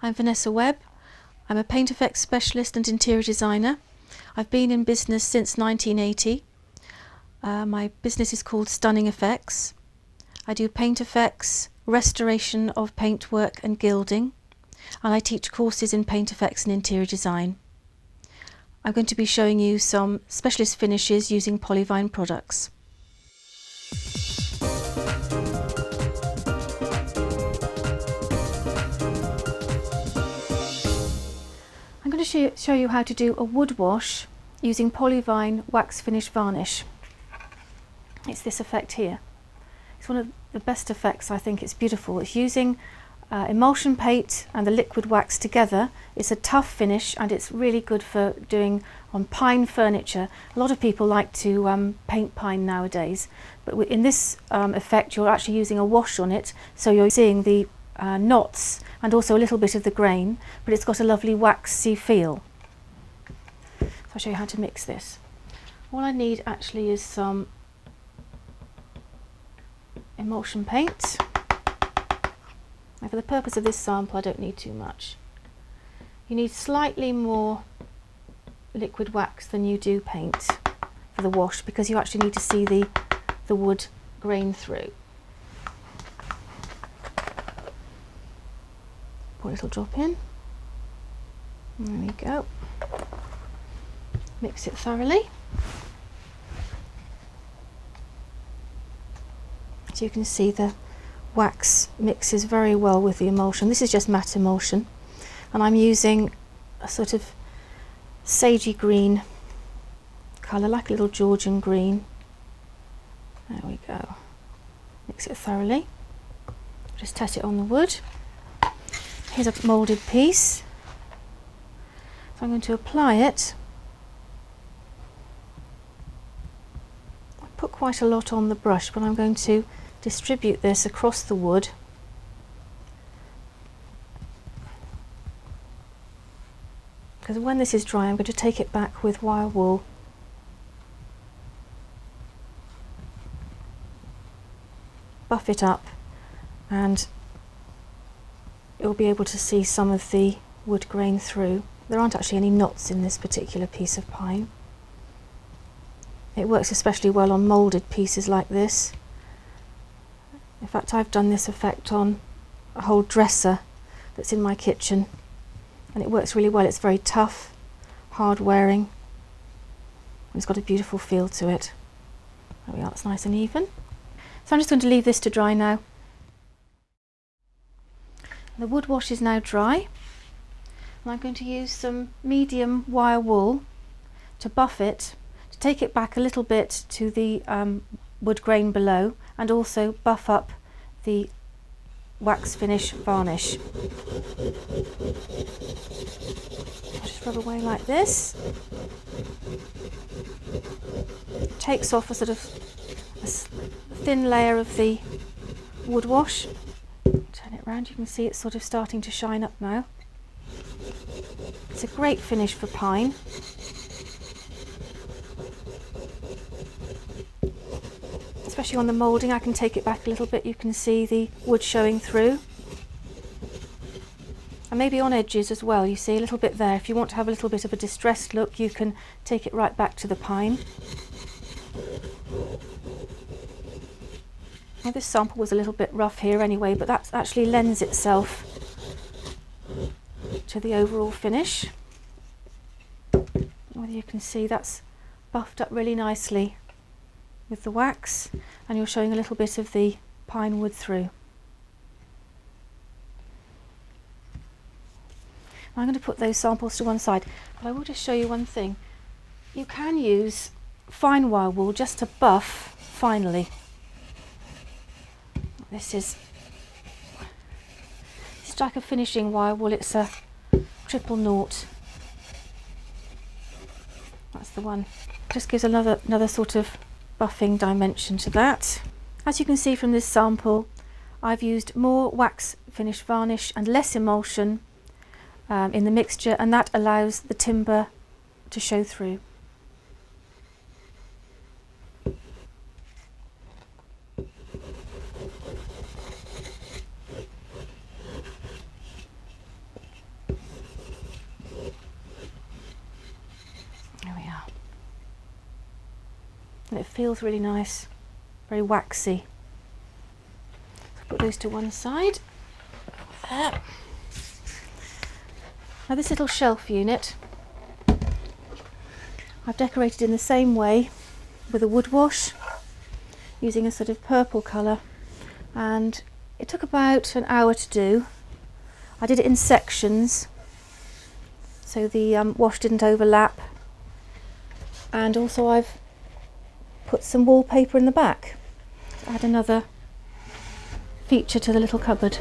I'm Vanessa Webb. I'm a paint effects specialist and interior designer. I've been in business since 1980. My business is called Stunning Effects. I do paint effects, restoration of paintwork and gilding, and I teach courses in paint effects and interior design. I'm going to be showing you some specialist finishes using Polyvine products. I'm going to show you how to do a wood wash using Polyvine wax finish varnish. It's this effect here. It's one of the best effects. I think it's beautiful. It's using emulsion paint and the liquid wax together. It's a tough finish and it's really good for doing on pine furniture. A lot of people like to paint pine nowadays, but in this effect you're actually using a wash on it, so you're seeing the knots and also a little bit of the grain, but it's got a lovely waxy feel. So I'll show you how to mix this. All I need actually is some emulsion paint. Now for the purpose of this sample I don't need too much. You need slightly more liquid wax than you do paint for the wash, because you actually need to see the wood grain through. Pour a little drop in. There we go. Mix it thoroughly. So you can see the wax mixes very well with the emulsion. This is just matte emulsion, and I'm using a sort of sagey green colour, like a little Georgian green. There we go. Mix it thoroughly. Just test it on the wood. Here's a moulded piece. So I'm going to apply it. I put quite a lot on the brush, but I'm going to distribute this across the wood. Because when this is dry I'm going to take it back with wire wool. Buff it up and you'll be able to see some of the wood grain through. There aren't actually any knots in this particular piece of pine. It works especially well on moulded pieces like this. In fact, I've done this effect on a whole dresser that's in my kitchen, and it works really well. It's very tough, hard wearing, and it's got a beautiful feel to it. There we are, it's nice and even. So I'm just going to leave this to dry now. The wood wash is now dry, and I'm going to use some medium wire wool to buff it, to take it back a little bit to the wood grain below, and also buff up the wax finish varnish. I'll just rub away like this. It takes off a sort of a thin layer of the wood wash. Turn it around, you can see it's sort of starting to shine up now. It's a great finish for pine. Especially on the moulding, I can take it back a little bit, you can see the wood showing through. And maybe on edges as well, you see a little bit there. If you want to have a little bit of a distressed look, you can take it right back to the pine. Now this sample was a little bit rough here anyway, but that actually lends itself to the overall finish. Whether you can see that's buffed up really nicely with the wax, and you're showing a little bit of the pine wood through. I'm going to put those samples to one side, but I will just show you one thing. You can use fine wire wool just to buff finely. This is like a finishing wire wool, it's a 000. That's the one. Just gives another sort of buffing dimension to that. As you can see from this sample, I've used more wax finish varnish and less emulsion in the mixture, and that allows the timber to show through. and it feels really nice, very waxy. So put those to one side. There. Now this little shelf unit I've decorated in the same way with a wood wash using a sort of purple colour, and it took about an hour to do. I did it in sections so the wash didn't overlap, and also I've put some wallpaper in the back to add another feature to the little cupboard.